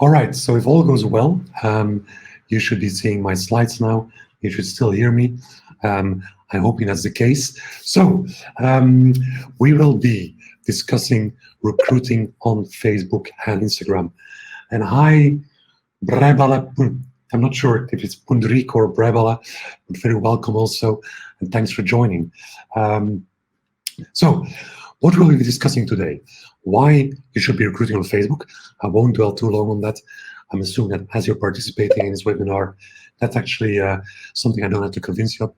All right, so if all goes well, you should be seeing my slides now. You should still hear me. I'm hoping that's the case. So we will be discussing recruiting on Facebook and Instagram. And hi, Brebala. I'm not sure if it's Pundrik or Brebala, but very welcome also, and thanks for joining. So what will we be discussing today? Why you should be recruiting on Facebook. I won't dwell too long on that. I'm assuming that as you're participating in this webinar, that's actually something I don't have to convince you of.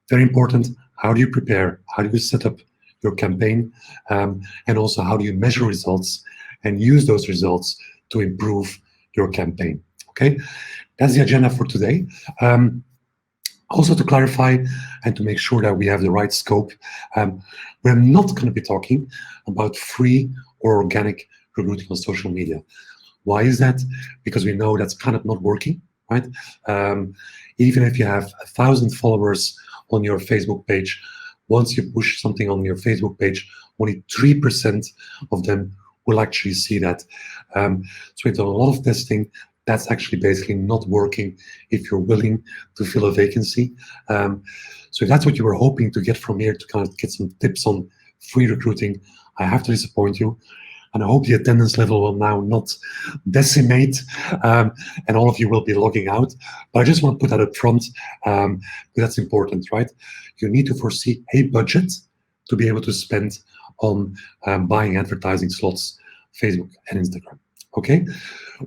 Very important, how do you prepare? How do you set up your campaign? And also, how do you measure results and use those results to improve your campaign? Okay, that's the agenda for today. Also, to clarify and to make sure that we have the right scope, we're not going to be talking about free or organic recruiting on social media. Why is that? Because we know that's kind of not working, right? Even if you have 1,000 followers on your Facebook page, once you push something on your Facebook page, only 3% of them will actually see that. So we've done a lot of testing. That's actually basically not working if you're willing to fill a vacancy. So if that's what you were hoping to get from here, to kind of get some tips on free recruiting, I have to disappoint you. And I hope the attendance level will now not decimate and all of you will be logging out. But I just want to put that up front because that's important, right? You need to foresee a budget to be able to spend on buying advertising slots, Facebook and Instagram. Okay,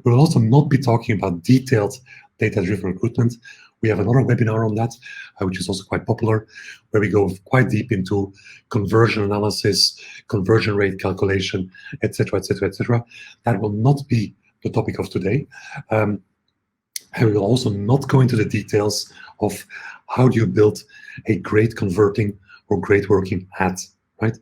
we'll also not be talking about detailed data-driven recruitment. We have another webinar on that, which is also quite popular, where we go quite deep into conversion analysis, conversion rate calculation, etc., etc., etc. That will not be the topic of today. And we will also not go into the details of how do you build a great converting or great working ad, right?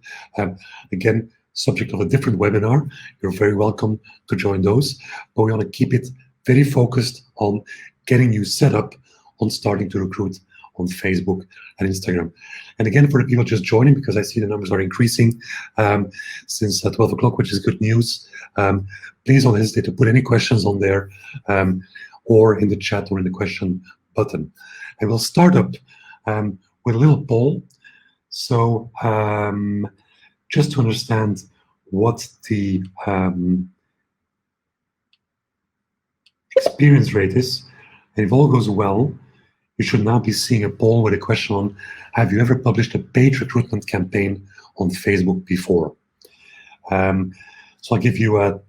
Again, subject of a different webinar. You're very welcome to join those, but we want to keep it very focused on getting you set up on starting to recruit on Facebook and Instagram. And again, for the people just joining, because I see the numbers are increasing since 12 o'clock, which is good news, please don't hesitate to put any questions on there or in the chat or in the question button. And we'll start up with a little poll. So just to understand what the experience rate is, and if all goes well, you should now be seeing a poll with a question on, have you ever published a paid recruitment campaign on Facebook before? So I'll give you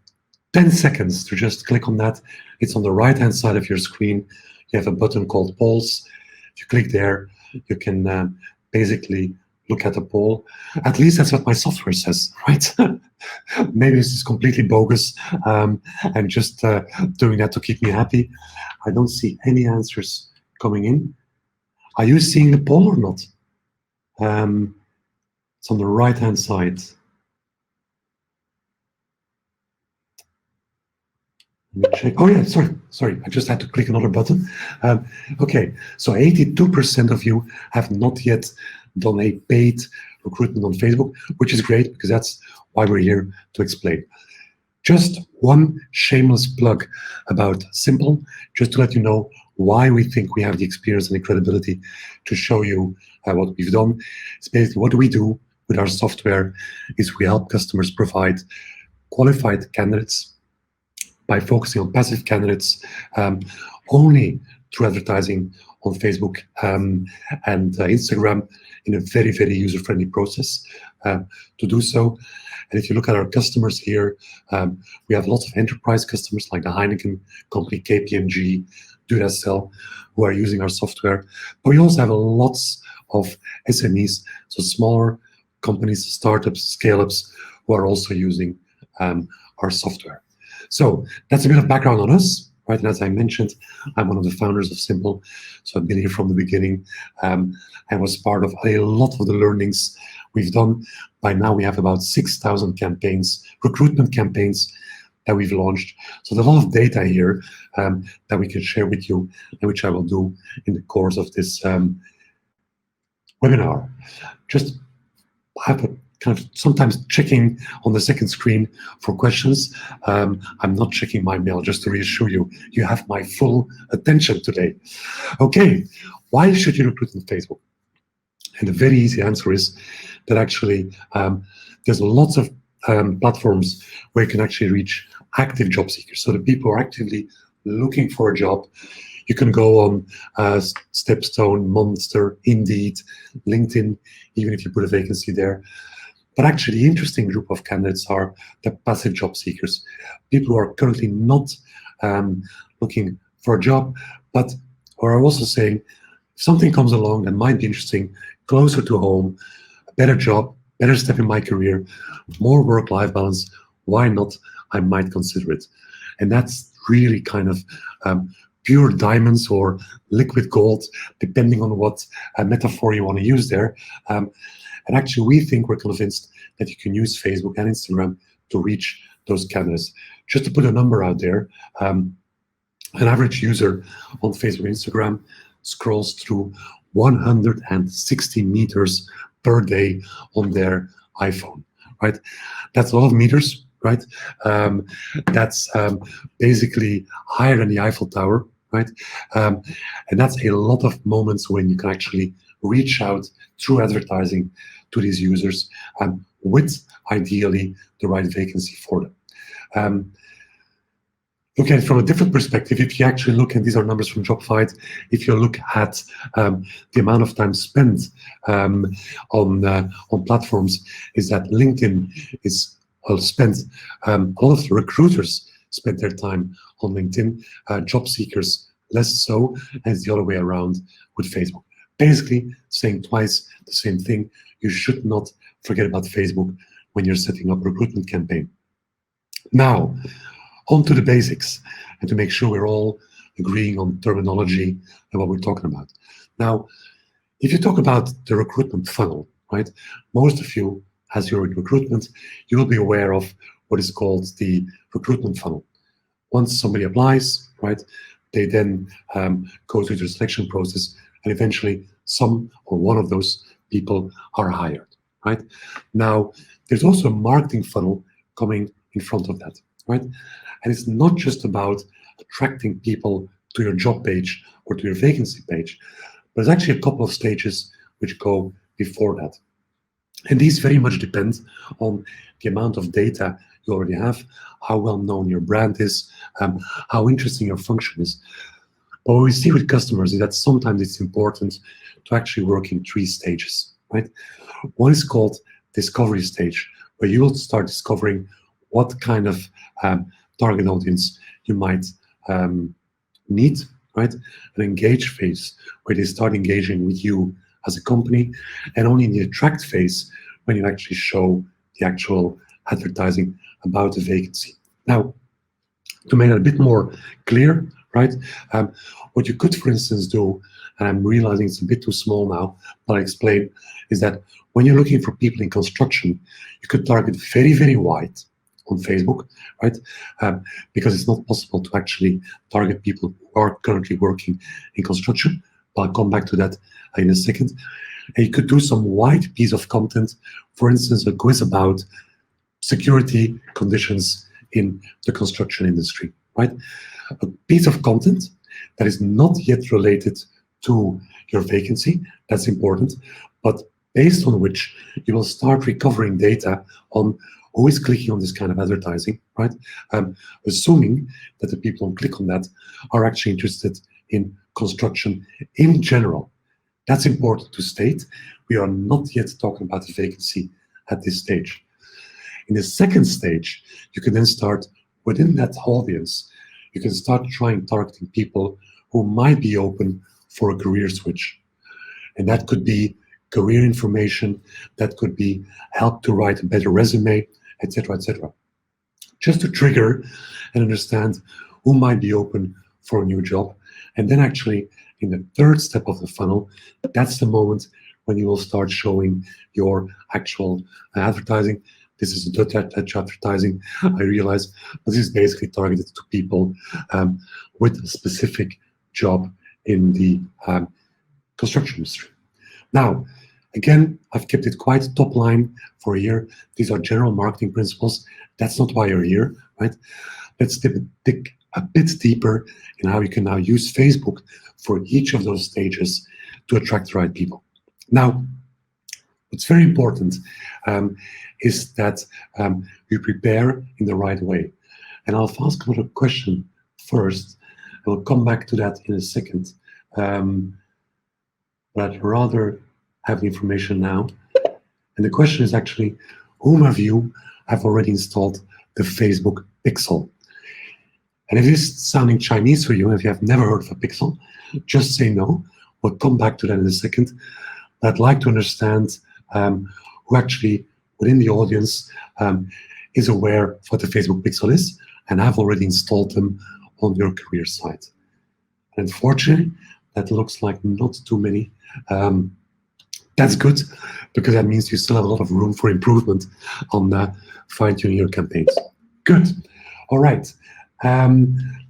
10 seconds to just click on that. It's on the right-hand side of your screen. You have a button called polls. If you click there, you can basically look at the poll. At least that's what my software says, right? Maybe this is completely bogus and just doing that to keep me happy. I don't see any answers coming in. Are you seeing the poll or not? It's on the right-hand side. Let me check. Oh yeah, sorry. I just had to click another button. Okay, so 82% of you have not yet done a paid recruitment on Facebook, which is great because that's why we're here to explain. Just one shameless plug about Simple, just to let you know why we think we have the experience and the credibility to show you what we've done. It's basically what we do with our software is we help customers provide qualified candidates by focusing on passive candidates only through advertising on Facebook and Instagram in a very, very user-friendly process to do so. And if you look at our customers here, we have lots of enterprise customers like the Heineken company, KPMG, Duracell, who are using our software. But we also have lots of SMEs, so smaller companies, startups, scale-ups, who are also using our software. So that's a bit of background on us, right? And as I mentioned, I'm one of the founders of Simple. So I've been here from the beginning and was part of a lot of the learnings we've done. By now, we have about 6,000 campaigns, recruitment campaigns that we've launched. So there's a lot of data here that we can share with you, and which I will do in the course of this webinar. Just have a kind of sometimes checking on the second screen for questions. I'm not checking my mail, just to reassure you. You have my full attention today. Okay, why should you recruit on Facebook? And the very easy answer is that actually there's lots of platforms where you can actually reach active job seekers. So the people who are actively looking for a job. You can go on Stepstone, Monster, Indeed, LinkedIn, even if you put a vacancy there. But actually, the interesting group of candidates are the passive job seekers, people who are currently not looking for a job, but who are also saying, if something comes along that might be interesting, closer to home, a better job, better step in my career, more work-life balance, why not? I might consider it. And that's really kind of pure diamonds or liquid gold, depending on what metaphor you want to use there. And actually, we think, we're convinced that you can use Facebook and Instagram to reach those candidates. Just to put a number out there, an average user on Facebook and Instagram scrolls through 160 meters per day on their iPhone, right? That's a lot of meters, right? That's basically higher than the Eiffel Tower, right? And that's a lot of moments when you can actually reach out through advertising to these users with ideally the right vacancy for them. Look at it from a different perspective. If you actually look, and these are numbers from JobFight, if you look at the amount of time spent on platforms, is that LinkedIn is spent, a lot of recruiters spend their time on LinkedIn, job seekers less so, and it's the other way around with Facebook. Basically saying twice the same thing. You should not forget about Facebook when you're setting up a recruitment campaign. Now, on to the basics, and to make sure we're all agreeing on terminology and what we're talking about. Now, if you talk about the recruitment funnel, right, most of you, as you're in recruitment, you will be aware of what is called the recruitment funnel. Once somebody applies, right, they then go through the selection process, and eventually some or one of those people are hired, right? Now, there's also a marketing funnel coming in front of that, right? And it's not just about attracting people to your job page or to your vacancy page, but there's actually a couple of stages which go before that. And these very much depend on the amount of data you already have, how well known your brand is, how interesting your function is. But what we see with customers is that sometimes it's important to actually work in 3 stages, right? One is called discovery stage, where you will start discovering what kind of target audience you might need, right? An engage phase, where they start engaging with you as a company, and only in the attract phase, when you actually show the actual advertising about the vacancy. Now, to make it a bit more clear, right, what you could, for instance, do, and I'm realizing it's a bit too small now, but I'll explain, is that when you're looking for people in construction, you could target very, very wide on Facebook, right? Because it's not possible to actually target people who are currently working in construction. But I'll come back to that in a second. And you could do some wide piece of content, for instance, a quiz about security conditions in the construction industry, right? A piece of content that is not yet related to your vacancy, that's important, but based on which you will start recovering data on who is clicking on this kind of advertising, right? Assuming that the people who click on that are actually interested in construction in general. That's important to state. We are not yet talking about the vacancy at this stage. In the second stage, you can then start within that audience, you can start trying targeting people who might be open for a career switch. And that could be career information, that could be help to write a better resume, etc., etc. Just to trigger and understand who might be open for a new job. And then actually, in the third step of the funnel, that's the moment when you will start showing your actual advertising. This is a touch advertising, I realize, but this is basically targeted to people with a specific job in the construction industry. Now, Again, I've kept it quite top line for a year. These are general marketing principles. That's not why you're here, right? Let's dig a bit deeper in how you can now use Facebook for each of those stages to attract the right people. Now, what's very important is that you prepare in the right way. And I'll ask a question first. I will come back to that in a second. But I'd rather have the information now. And the question is actually, whom of you have already installed the Facebook Pixel? And if this is sounding Chinese for you, and if you have never heard of a Pixel, just say no. We'll come back to that in a second. But I'd like to understand who actually within the audience is aware of what the Facebook Pixel is and have already installed them on your career site. And unfortunately, that looks like not too many. That's good, because that means you still have a lot of room for improvement on fine-tuning your campaigns. Good. All right.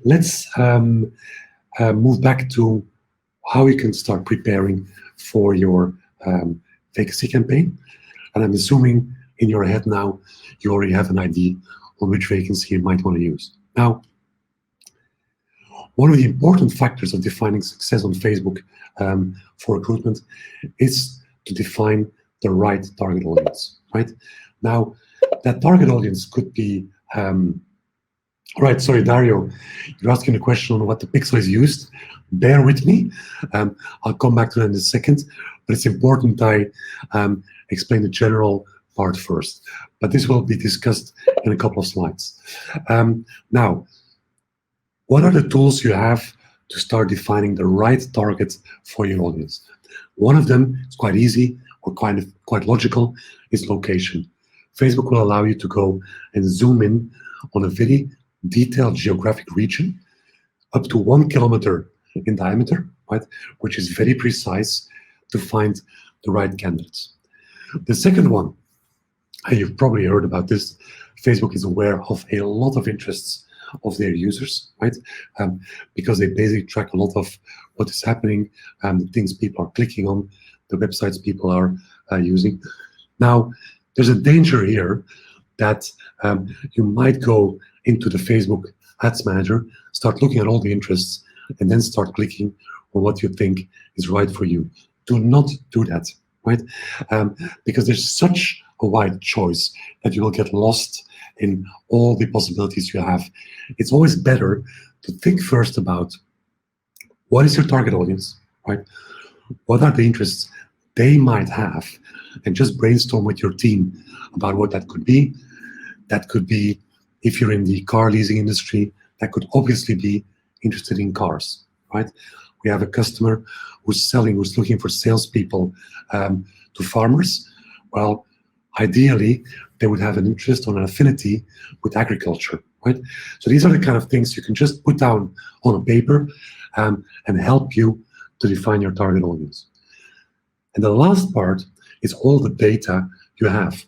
Let's move back to how you can start preparing for your vacancy campaign. And I'm assuming in your head now, you already have an idea on which vacancy you might want to use. Now, one of the important factors of defining success on Facebook for recruitment is to define the right target audience, right? Now, that target audience could be, right, sorry, Dario, you're asking a question on what the pixel is used. Bear with me. I'll come back to that in a second, but it's important I explain the general part first. But this will be discussed in a couple of slides. Now, what are the tools you have to start defining the right target for your audience? One of them is quite easy or quite logical, is location. Facebook will allow you to go and zoom in on a very detailed geographic region up to 1 kilometer in diameter, right, which is very precise to find the right candidates. The second one, and you've probably heard about this, Facebook is aware of a lot of interests of their users, right? Because they basically track a lot of what is happening, the things people are clicking on, the websites people are using. Now, there's a danger here that you might go into the Facebook Ads Manager, start looking at all the interests, and then start clicking on what you think is right for you. Do not do that, right? Because there's such a wide choice that you will get lost in all the possibilities you have. It's always better to think first about what is your target audience, right? What are the interests they might have, and just brainstorm with your team about what that could be. That could be, if you're in the car leasing industry, that could obviously be interested in cars, right? We have a customer who's looking for salespeople to farmers. Well, ideally, they would have an interest or an affinity with agriculture, right? So these are the kind of things you can just put down on a paper and help you to define your target audience. And the last part is all the data you have.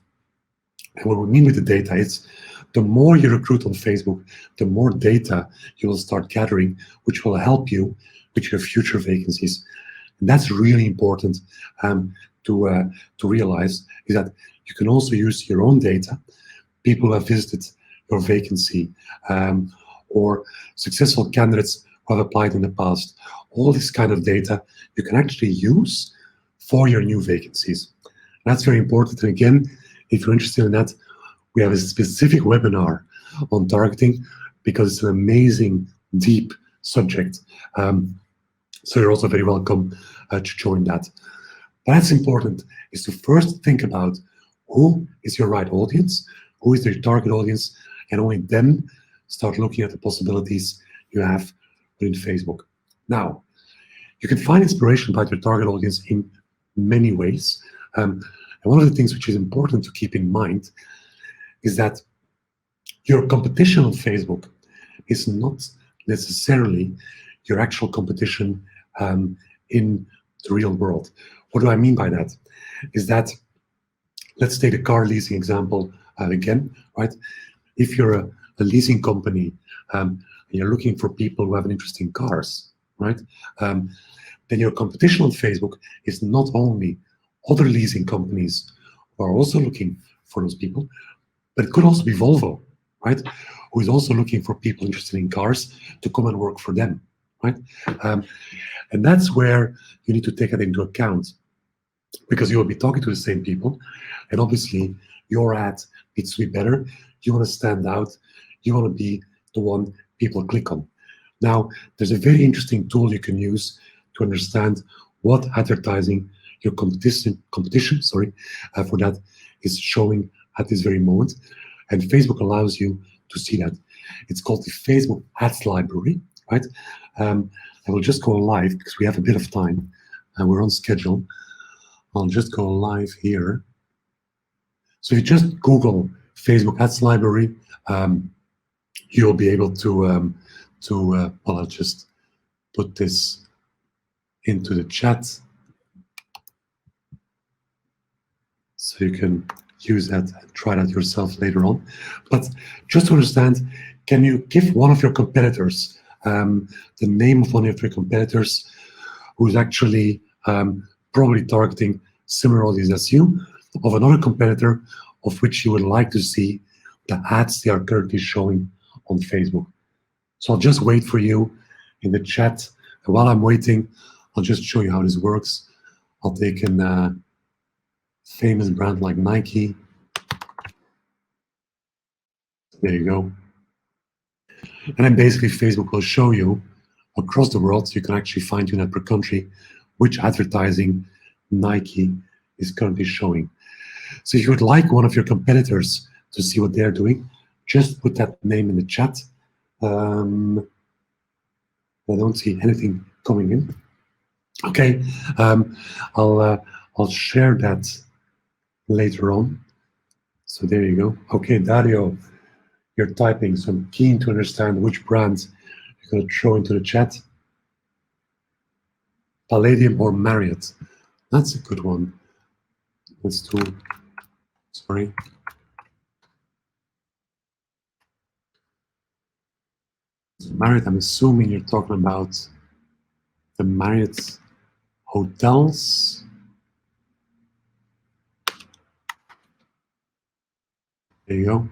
And what we mean with the data is the more you recruit on Facebook, the more data you will start gathering, which will help you with your future vacancies. And that's really important to realize, is that you can also use your own data, people who have visited your vacancy, or successful candidates who have applied in the past. All this kind of data you can actually use for your new vacancies. And that's very important. And again, if you're interested in that, we have a specific webinar on targeting, because it's an amazing, deep subject. So you're also very welcome to join that. But that's important, is to first think about who is your right audience, who is your target audience, and only then start looking at the possibilities you have within Facebook. Now, you can find inspiration about your target audience in many ways. And one of the things which is important to keep in mind is that your competition on Facebook is not necessarily your actual competition in the real world. What do I mean by that? Is that, let's take the car leasing example again, right? If you're a leasing company and you're looking for people who have an interest in cars, right? Then your competition on Facebook is not only other leasing companies who are also looking for those people. But it could also be Volvo, right? Who is also looking for people interested in cars to come and work for them, right? And that's where you need to take that into account, because you will be talking to the same people, and obviously your ad needs to be better. You want to stand out. You want to be the one people click on. Now, there's a very interesting tool you can use to understand what advertising your competition for that is showing at this very moment. And Facebook allows you to see that. It's called the Facebook Ads Library, right? I will just go live because we have a bit of time and we're on schedule. I'll just go live here. So if you just Google Facebook Ads Library, you'll be able to, well, I'll just put this into the chat so you can use that and try that yourself later on. But just to understand, can you give one of your competitors the name of one of your competitors who's actually probably targeting similar audience as you, of another competitor of which you would like to see the ads they are currently showing on Facebook? So I'll just wait for you in the chat. And while I'm waiting, I'll just show you how this works. I'll take a famous brand like Nike. There you go. And then basically Facebook will show you across the world, you can actually find unit per country, which advertising Nike is currently showing. So if you would like one of your competitors to see what they're doing, just put that name in the chat. I don't see anything coming in. Okay, I'll share that later on. So there you go. Okay, Dario, you're typing, so I'm keen to understand which brands you're going to throw into the chat. Palladium or Marriott? That's a good one. Let's do, sorry. Marriott, I'm assuming you're talking about the Marriott hotels. There you go.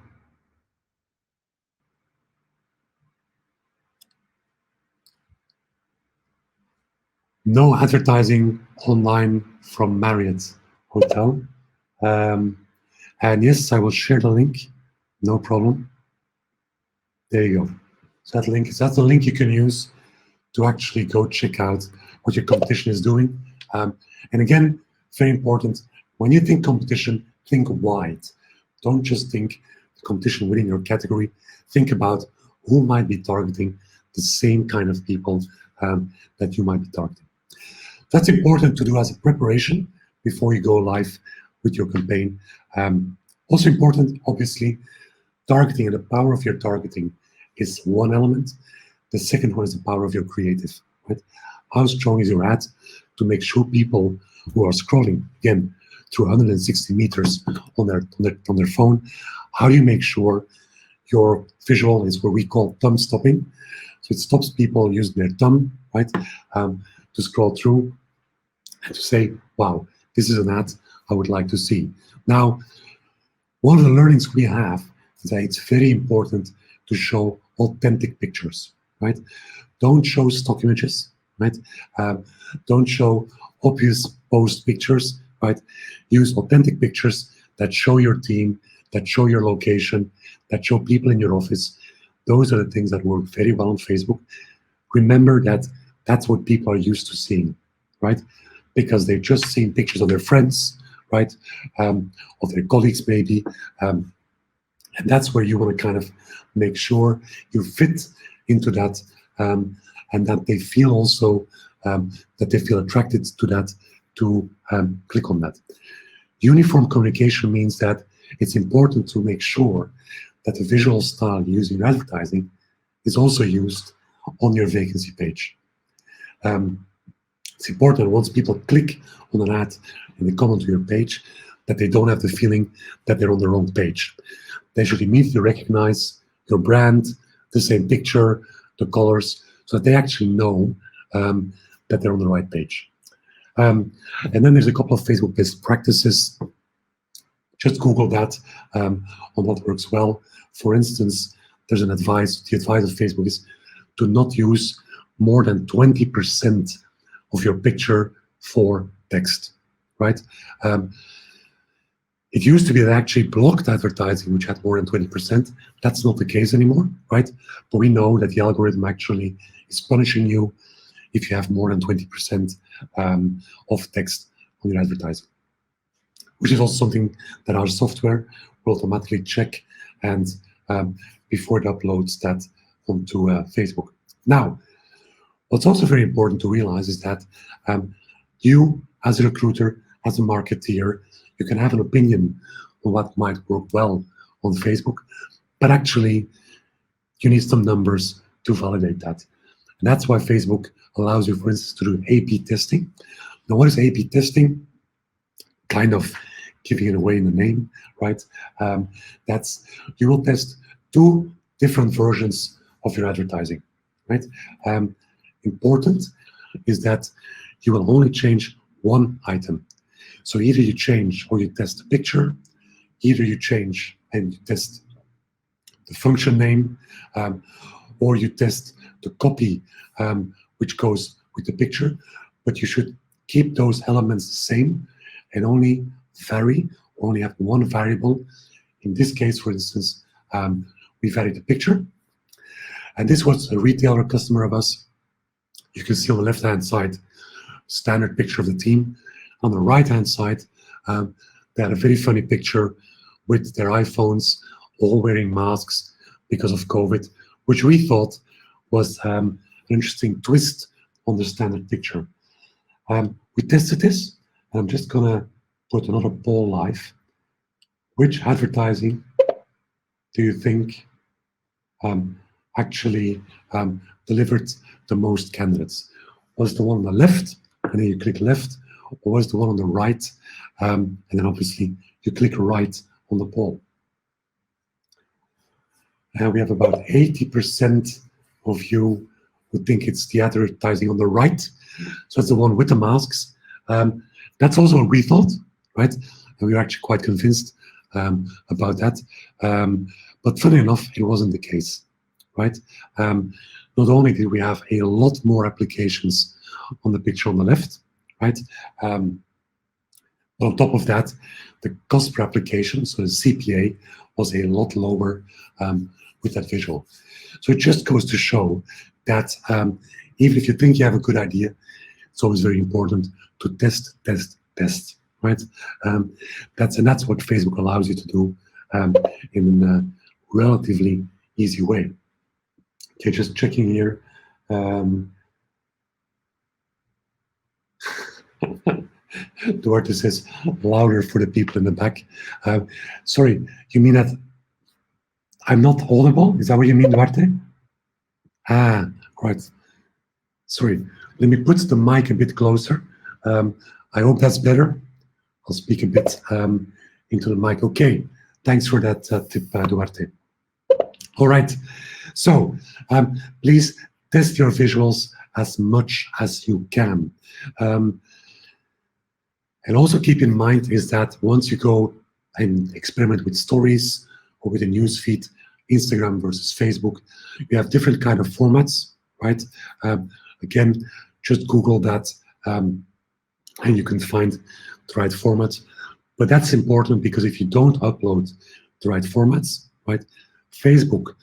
No advertising online from Marriott Hotel. And yes, I will share the link. No problem. There you go. So that's the link you can use to actually go check out what your competition is doing. And again, very important, when you think competition, think wide. Don't just think the competition within your category. Think about who might be targeting the same kind of people that you might be targeting. That's important to do as a preparation before you go live with your campaign. Also important, obviously, targeting and the power of your targeting is one element. The second one is the power of your creative. Right? How strong is your ad to make sure people who are scrolling, again, through 160 meters on their phone, how do you make sure your visual is what we call thumb stopping? So it stops people using their thumb, right, to scroll through and to say, wow, this is an ad I would like to see. Now, one of the learnings we have is that it's very important to show authentic pictures, right? Don't show stock images, right? Don't show obvious post pictures, right? Use authentic pictures that show your team, that show your location, that show people in your office. Those are the things that work very well on Facebook. Remember that that's what people are used to seeing, right? Because they've just seen pictures of their friends, right? Of their colleagues maybe. And that's where you want to kind of make sure you fit into that, and that they feel also, that they feel attracted to that, to click on that. Uniform communication means that it's important to make sure that the visual style used in advertising is also used on your vacancy page. It's important once people click on an ad and they come onto your page, that they don't have the feeling that they're on the wrong page. They should immediately recognize your brand, the same picture, the colors, so that they actually know that they're on the right page. And then there's a couple of Facebook best practices. Just Google that on what works well. For instance, there's an advice. The advice of Facebook is to not use more than 20% of your picture for text, right? It used to be that actually blocked advertising, which had more than 20%. That's not the case anymore, right? But we know that the algorithm actually is punishing you if you have more than 20% of text on your advertising, which is also something that our software will automatically check and before it uploads that onto Facebook. Now, what's also very important to realize is that you, as a recruiter, as a marketeer, you can have an opinion on what might work well on Facebook, but actually you need some numbers to validate that. And that's why Facebook allows you, for instance, to do A/B testing. Now, what is A/B testing? Kind of giving it away in the name, right? That's you will test two different versions of your advertising, right? Important is that you will only change one item. So either you change or you test the picture, either you change and you test the function name, or you test the copy which goes with the picture, but you should keep those elements the same and only vary, only have one variable. In this case, for instance, we vary the picture. And this was a retailer customer of us. You can see on the left-hand side, standard picture of the team. On the right-hand side, they had a very funny picture with their iPhones, all wearing masks because of COVID, which we thought was an interesting twist on the standard picture. We tested this, and I'm just gonna put another poll live. Which advertising do you think actually delivered the most candidates? Was the one on the left, and then you click left, or was the one on the right, and then obviously you click right on the poll. And we have about 80% of you who think it's the advertising on the right. So it's the one with the masks. That's also what we thought, right? And we were actually quite convinced about that. But funny enough, it wasn't the case, right? Not only did we have a lot more applications on the picture on the left, right? But on top of that, the cost per application, so the CPA, was a lot lower with that visual. So it just goes to show that even if you think you have a good idea, it's always very important to test, right? That's what Facebook allows you to do in a relatively easy way. Okay, just checking here. Duarte says, louder for the people in the back. Sorry, you mean that I'm not audible? Is that what you mean, Duarte? Ah, right. Sorry, let me put the mic a bit closer. I hope that's better. I'll speak a bit into the mic. Okay, thanks for that tip, Duarte. All right, so please test your visuals as much as you can. And also keep in mind is that once you go and experiment with stories or with a news feed, Instagram versus Facebook, you have different kind of formats, right? Again, just Google that and you can find the right format. But that's important because if you don't upload the right formats, right, Facebook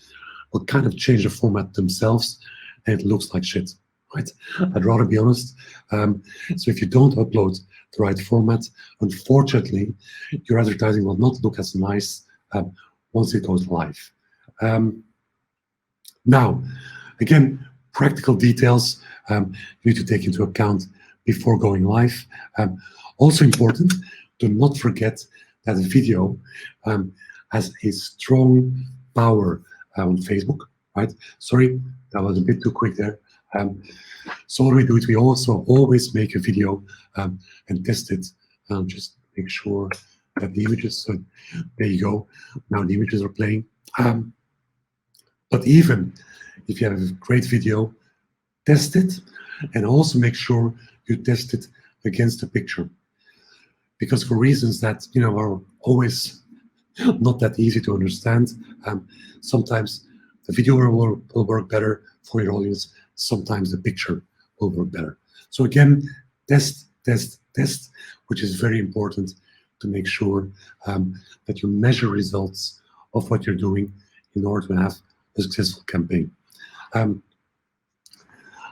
will kind of change the format themselves and it looks like shit, right? I'd rather be honest. So if you don't upload the right format, unfortunately, your advertising will not look as nice once it goes live. Now, again, practical details you need to take into account before going live. Also important, do not forget that video has a strong power on Facebook, right? Sorry, that was a bit too quick there. So what we do is we also always make a video and test it. Just make sure that the images, so there you go. Now the images are playing. But even if you have a great video, test it and also make sure you test it against the picture, because for reasons that are always not that easy to understand. Sometimes the video will work better for your audience. Sometimes the picture will work better. So again, test, test, test, which is very important to make sure that you measure results of what you're doing in order to have a successful campaign.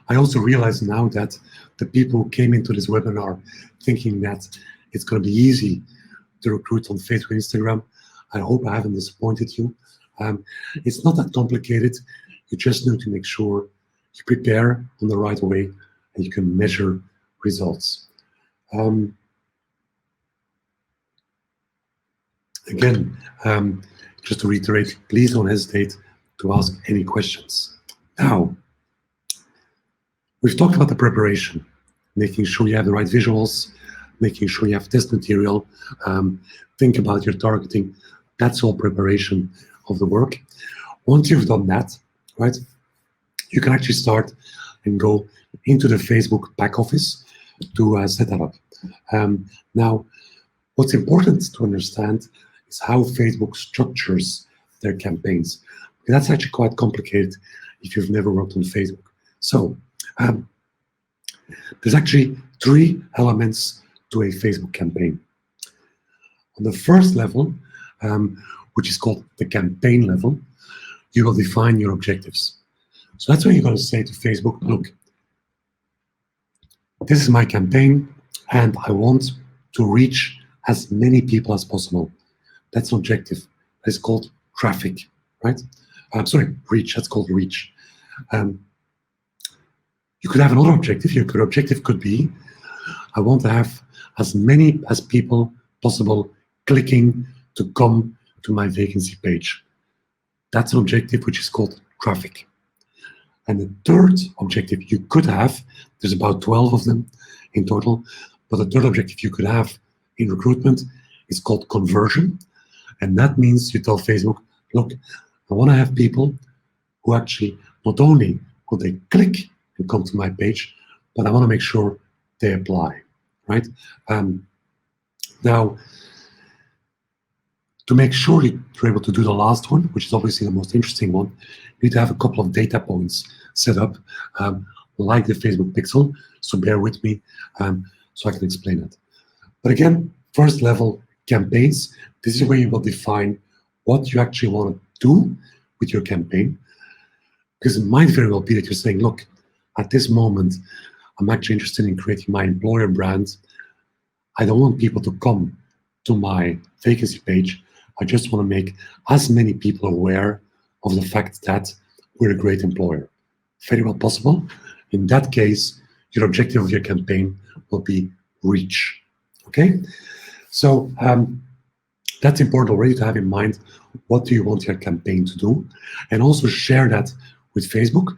I also realize now that the people who came into this webinar thinking that it's going to be easy to recruit on Facebook and Instagram, I hope I haven't disappointed you. It's not that complicated. You just need to make sure you prepare in the right way and you can measure results. Again, just to reiterate, please don't hesitate to ask any questions. Now, we've talked about the preparation, making sure you have the right visuals, making sure you have test material, think about your targeting. That's all preparation of the work. Once you've done that, right, you can actually start and go into the Facebook back office to set that up. Now, what's important to understand is how Facebook structures their campaigns. That's actually quite complicated if you've never worked on Facebook. So there's actually 3 elements to a Facebook campaign. On the first level, which is called the campaign level, you will define your objectives. So that's when you're going to say to Facebook, look, this is my campaign and I want to reach as many people as possible. That's an objective. It's called traffic, right? Reach. That's called reach. You could have another objective. Your objective could be, I want to have as many as people possible clicking to come to my vacancy page. That's an objective which is called traffic. And the third objective you could have, there's about 12 of them in total, but the third objective you could have in recruitment is called conversion. And that means you tell Facebook, look, I want to have people who actually not only will they click and come to my page, but I want to make sure they apply, right? Now, to make sure you're able to do the last one, which is obviously the most interesting one, you need to have a couple of data points set up, like the Facebook pixel. So bear with me so I can explain it. But again, first level campaigns, this is where you will define what you actually want to do with your campaign. Because it might very well be that you're saying, look, at this moment, I'm actually interested in creating my employer brand. I don't want people to come to my vacancy page. I just want to make as many people aware of the fact that we're a great employer. Very well possible. In that case, your objective of your campaign will be reach. Okay? So that's important already to have in mind. What do you want your campaign to do? And also share that with Facebook,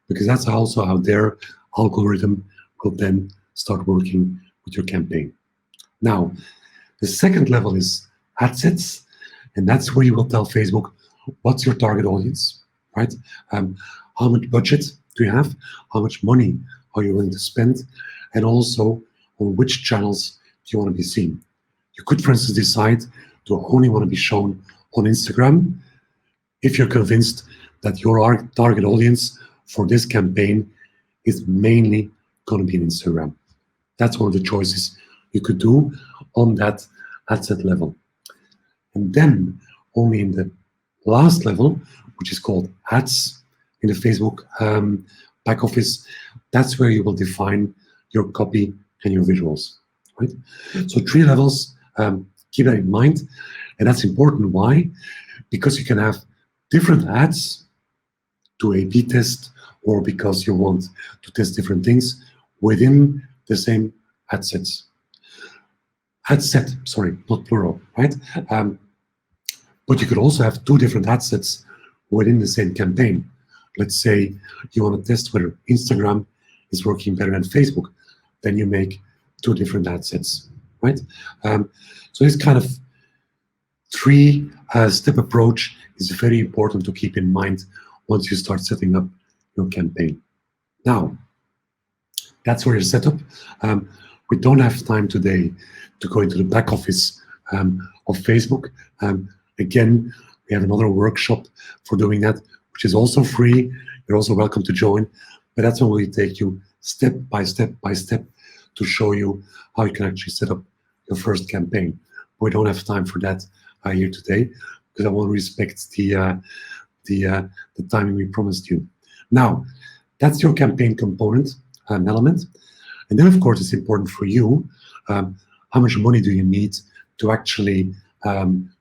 because that's also how their algorithm will then start working with your campaign. Now, the second level is ad sets, and that's where you will tell Facebook what's your target audience, right? How much budget do you have? How much money are you willing to spend? And also on which channels do you want to be seen? You could, for instance, decide to only want to be shown on Instagram if you're convinced that your target audience for this campaign is mainly going to be on Instagram. That's one of the choices you could do on that ad set level. And then only in the last level, which is called ads in the Facebook back office, that's where you will define your copy and your visuals, right? So 3 levels, keep that in mind. And that's important. Why? Because you can have different ads to A/B test, or because you want to test different things within the same ad sets. Ad set, sorry, not plural, right? But you could also have 2 different ad sets within the same campaign. Let's say you want to test whether Instagram is working better than Facebook. Then you make 2 different ad sets, right? So this kind of 3-step approach is very important to keep in mind once you start setting up your campaign. Now, that's where you're set up. We don't have time today to go into the back office of Facebook. Again, we have another workshop for doing that, which is also free. You're also welcome to join, but that's when we take you step by step by step to show you how you can actually set up your first campaign. We don't have time for that here today because I want to respect the timing we promised you. Now, that's your campaign component element. And then, of course, it's important for you, how much money do you need to actually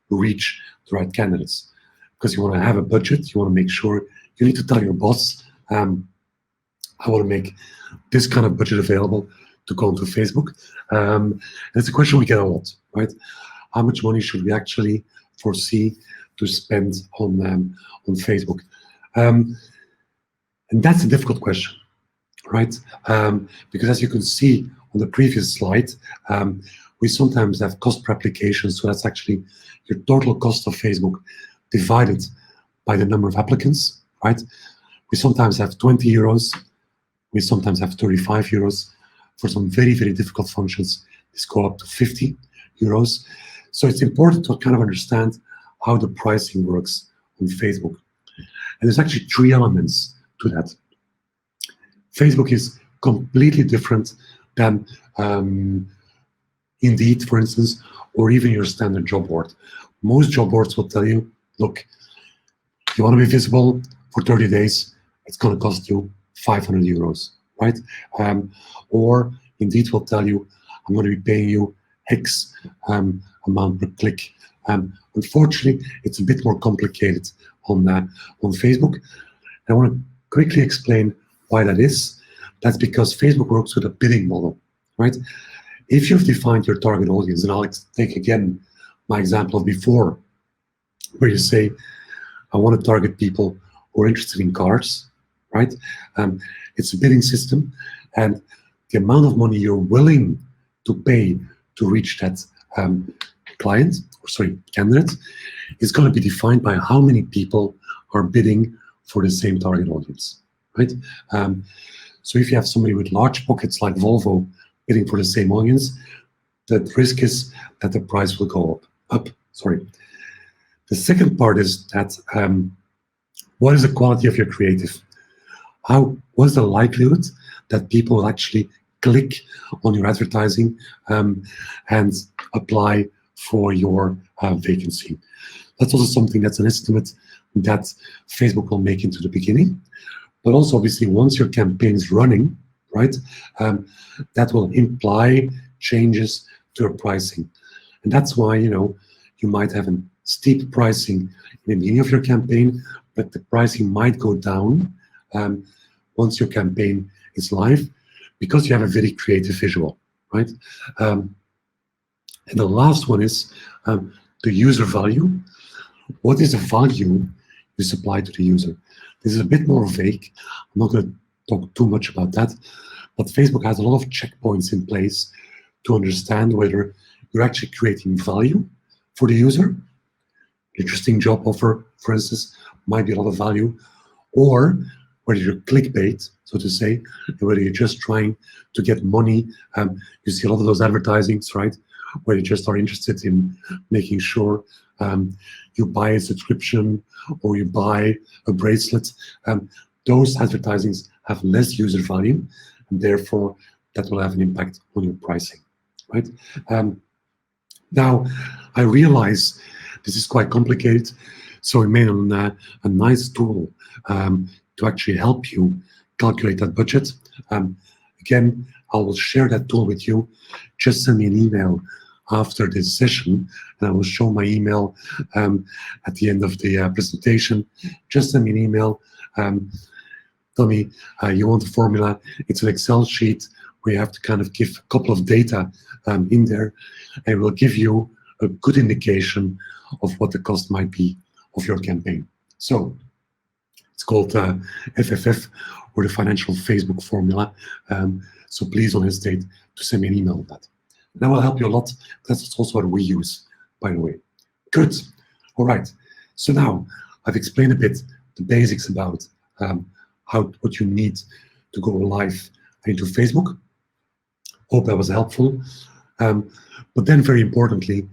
reach the right candidates? Because you want to have a budget, you want to make sure, you need to tell your boss, I want to make this kind of budget available to go onto Facebook. And it's a question we get a lot, right? How much money should we actually foresee to spend on Facebook? And that's a difficult question, right? Because as you can see on the previous slide, we sometimes have cost per application. So that's actually your total cost of Facebook divided by the number of applicants, right? We sometimes have 20 euros. We sometimes have 35 euros. For some very, very difficult functions, this go up to 50 euros. So it's important to kind of understand how the pricing works on Facebook. And there's actually three elements to that. Facebook is completely different than Indeed, for instance, or even your standard job board. Most job boards will tell you, look, you want to be visible for 30 days, it's going to cost you 500 euros, right? Or Indeed will tell you, I'm going to be paying you X amount per click. Unfortunately, it's a bit more complicated on Facebook. I want to quickly explain why that is. That's because Facebook works with a bidding model, right? If you've defined your target audience, and I'll take again my example of before, where you say, I want to target people who are interested in cars, right? It's a bidding system, and the amount of money you're willing to pay to reach that candidate is going to be defined by how many people are bidding for the same target audience, right? So if you have somebody with large pockets like Volvo bidding for the same audience, the risk is that the price will go up. The second part is that what is the quality of your creative? What is the likelihood that people will actually click on your advertising and apply for your vacancy? That's also something that's an estimate that Facebook will make into the beginning. But also, obviously, once your campaign is running, right, that will imply changes to your pricing. And that's why, you might have a steep pricing in the beginning of your campaign, but the pricing might go down once your campaign is live, because you have a very creative visual, right? And the last one is the user value. What is the value you supply to the user? This is a bit more vague. I'm not going to talk too much about that, but Facebook has a lot of checkpoints in place to understand whether you're actually creating value for the user. Interesting job offer, for instance, might be a lot of value, or whether you're clickbait, so to say, whether you're just trying to get money. You see a lot of those advertisings, right, where you just are interested in making sure you buy a subscription or you buy a bracelet. Those advertisings have less user value, and therefore that will have an impact on your pricing, right? Now, I realize this is quite complicated, so we made a nice tool to actually help you calculate that budget. Again, I will share that tool with you. Just send me an email after this session, and I will show my email at the end of the presentation. Just send me an email. Tell me you want a formula. It's an Excel sheet where you have to kind of give a couple of data in there, and it will give you a good indication of what the cost might be of your campaign. So it's called FFF, or the Financial Facebook Formula. So please don't hesitate to send me an email on that. That will help you a lot. That's also what we use, by the way. Good. All right. So now I've explained a bit the basics about what you need to go live into Facebook. Hope that was helpful. But then very importantly,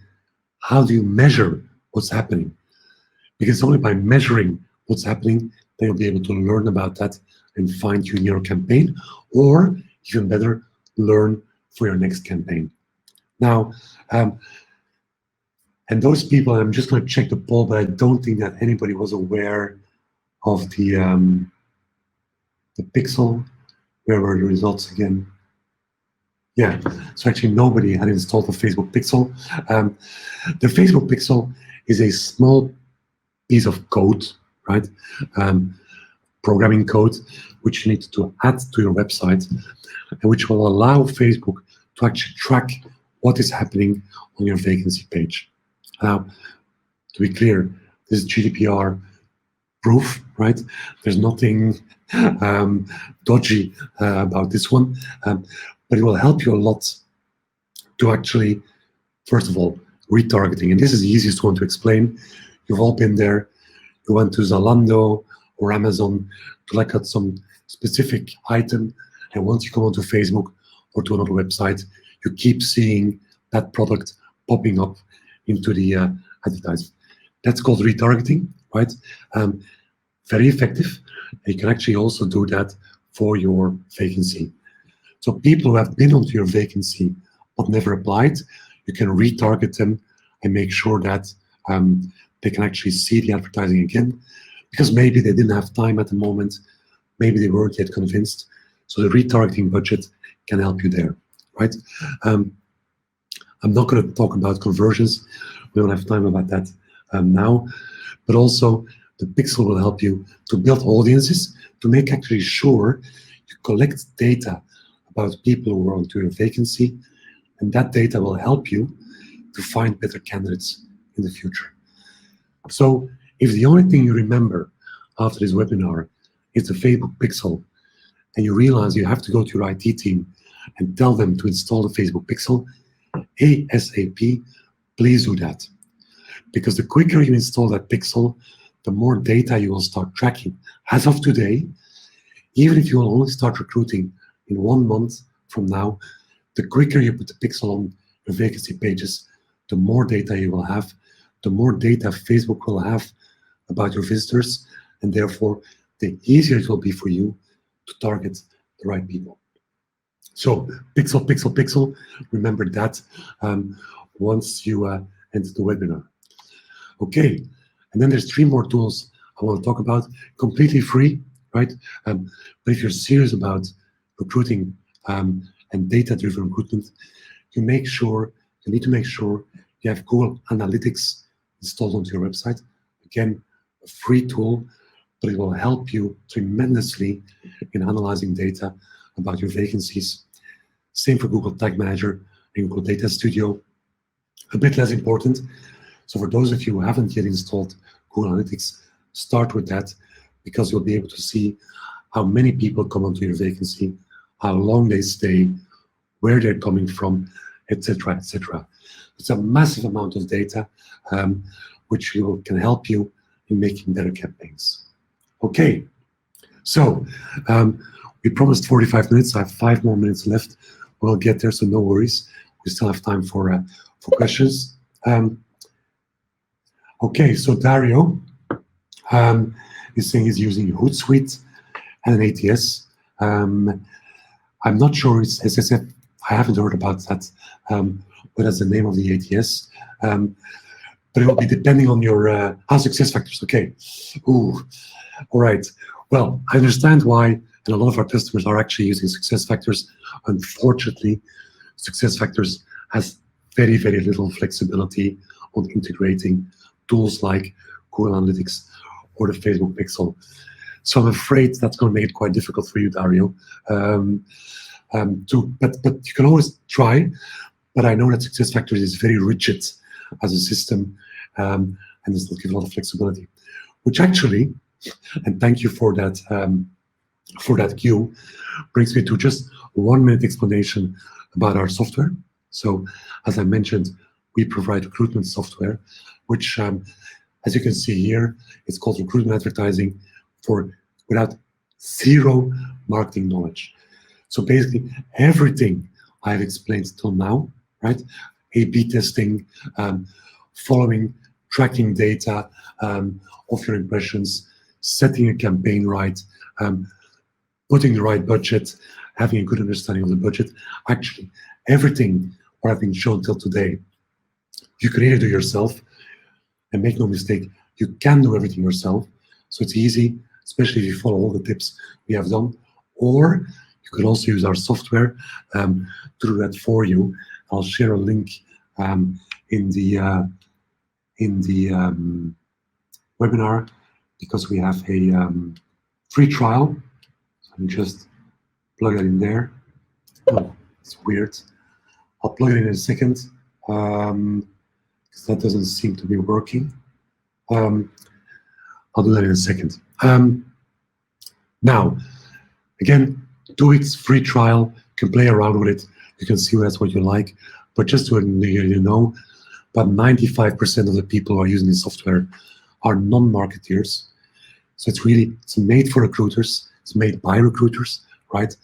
how do you measure what's happening? Because it's only by measuring what's happening that you'll be able to learn about that and fine-tune your campaign, or even better, learn for your next campaign. Now, and those people, I'm just going to check the poll, but I don't think that anybody was aware of the Pixel. Where were the results again? Yeah, so actually nobody had installed the Facebook Pixel. The Facebook Pixel is a small piece of code, right? Programming code, which you need to add to your website, and which will allow Facebook to actually track what is happening on your vacancy page. Now, to be clear, this is GDPR proof, right? There's nothing dodgy about this one, but it will help you a lot to actually, first of all, retargeting. And this is the easiest one to explain. You've all been there. You went to Zalando or Amazon to look at some specific item, and once you come onto Facebook or to another website, you keep seeing that product popping up into the advertising. That's called retargeting, right? Very effective. You can actually also do that for your vacancy. So people who have been onto your vacancy but never applied, you can retarget them and make sure that they can actually see the advertising again, because maybe they didn't have time at the moment, maybe they weren't yet convinced. So the retargeting budget can help you there, right? I'm not going to talk about conversions. We don't have time about that now, but also the Pixel will help you to build audiences, to make actually sure you collect data about people who are onto your vacancy, and that data will help you to find better candidates in the future. So if the only thing you remember after this webinar is the Facebook Pixel, and you realize you have to go to your IT team and tell them to install the Facebook Pixel, ASAP, please do that. Because the quicker you install that Pixel, the more data you will start tracking. As of today, even if you will only start recruiting in 1 month from now, the quicker you put the Pixel on your vacancy pages, the more data you will have, the more data Facebook will have about your visitors, and therefore the easier it will be for you to target the right people. So Pixel, Pixel, Pixel, remember that once you enter the webinar. Okay, and then there's 3 more tools I want to talk about, completely free, right? But if you're serious about recruiting and data-driven recruitment, you need to make sure you have Google Analytics installed onto your website. Again, a free tool, but it will help you tremendously in analyzing data about your vacancies. Same for Google Tag Manager and Google Data Studio. A bit less important. So for those of you who haven't yet installed Google Analytics, start with that, because you'll be able to see how many people come onto your vacancy, how long they stay, where they're coming from, etc., etc. It's a massive amount of data, which can help you in making better campaigns. Okay, so we promised 45 minutes. I have 5 more minutes left. We'll get there, so no worries. We still have time for questions. Okay, so Dario is saying he's using Hootsuite and an ATS. I'm not sure it's SSF. I haven't heard about that. What is the name of the ATS? But it will be depending on your SuccessFactors. Okay. Ooh. All right. Well, I understand why, and a lot of our customers are actually using SuccessFactors. Unfortunately, SuccessFactors has very, very little flexibility on integrating tools like Google Analytics or the Facebook Pixel. So I'm afraid that's going to make it quite difficult for you, Dario. But you can always try. But I know that SuccessFactors is very rigid as a system, and does not give a lot of flexibility. Which actually, and thank you for that cue, brings me to just a 1-minute explanation about our software. So, as I mentioned, we provide recruitment software, which, as you can see here, it's called recruitment advertising without zero marketing knowledge. So basically, everything I've explained till now, right? A/B testing, following, tracking data of your impressions, setting a campaign right, putting the right budget, having a good understanding of the budget. Actually, everything what I've been shown till today, you can either do yourself, and make no mistake, you can do everything yourself. So it's easy, especially if you follow all the tips we have done. Or you can also use our software to do that for you. I'll share a link in the webinar, because we have a free trial. So let me just plug it in there. Oh, it's weird. I'll plug it in a second, because that doesn't seem to be working. I'll do that in a second. Now, again, 2 weeks free trial. You can play around with it. You can see that's what you like. But just to you know, about 95% of the people who are using this software are non-marketeers. So it's made for recruiters. It's made by recruiters, right?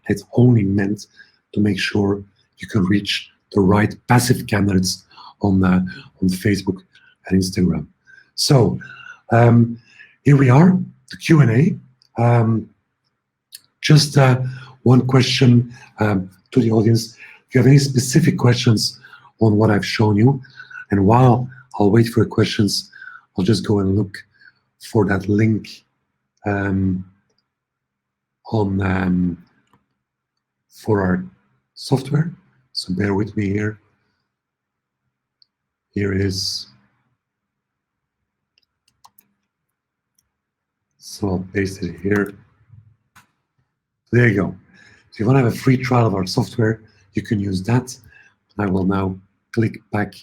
It's only meant to make sure you can reach the right passive candidates on Facebook and Instagram. So here we are, the Q&A. Just one question to the audience. If you have any specific questions on what I've shown you, and while I'll wait for your questions, I'll just go and look for that link for our software. So bear with me here. Here it is. So I'll paste it here. There you go. If you want to have a free trial of our software, you can use that. I will now click back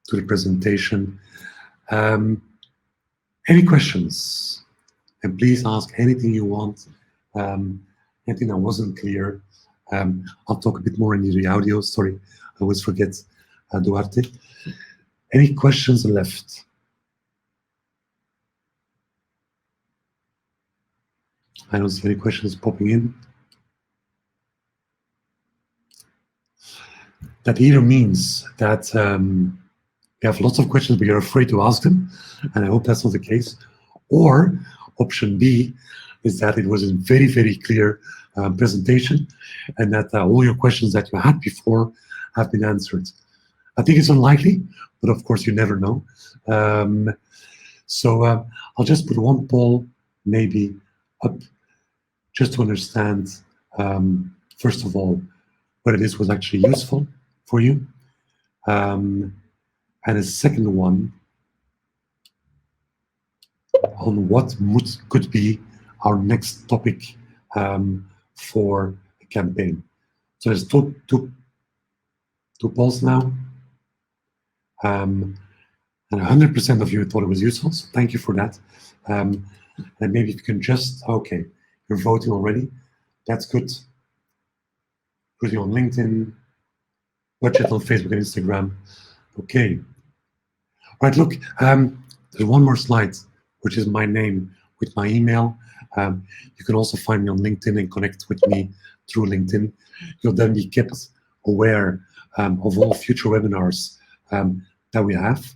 to the presentation. Any questions? And please ask anything you want. Anything that wasn't clear. I'll talk a bit more into the audio. Sorry, I always forget Duarte. Any questions left? I don't see any questions popping in. That either means that you have lots of questions, but you're afraid to ask them, and I hope that's not the case. Or option B is that it was a very, very clear presentation, and that all your questions that you had before have been answered. I think it's unlikely, but of course you never know. So I'll just put one poll maybe up, just to understand, first of all, whether this was actually useful for you. And a second one on what could be our next topic for a campaign. So there's two polls now. And 100% of you thought it was useful, so thank you for that. And maybe if you can just, okay, you're voting already. That's good. Putting on LinkedIn, budget on Facebook and Instagram. Okay. All right, look, there's one more slide, which is my name with my email. You can also find me on LinkedIn and connect with me through LinkedIn. You'll then be kept aware of all future webinars that we have.